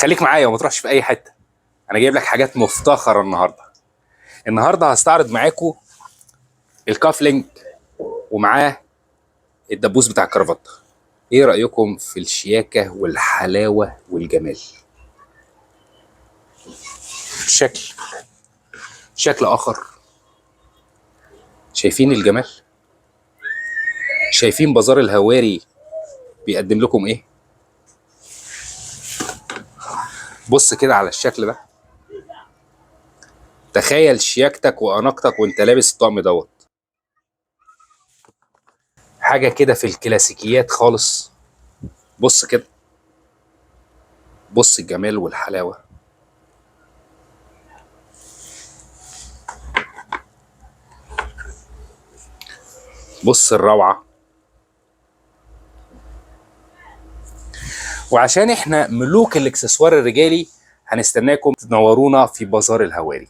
خليك معايا وما تروحش في اي حته. انا جايب لك حاجات مفتخره النهارده هستعرض معاكم الكافلينج ومعاه الدبوس بتاع الكرافته. ايه رايكم في الشياكه والحلاوه والجمال؟ شكل اخر. شايفين الجمال؟ شايفين بازار الهواري بيقدم لكم ايه؟ بص كده على الشكل ده. تخيل شياكتك واناقتك وانت لابس الطقم دوت. حاجه كده في الكلاسيكيات خالص. بص كده، بص الجمال والحلاوه. بص الروعه. وعشان احنا ملوك الاكسسوار الرجالي هنستناكم تنورونا في بازار الهواري.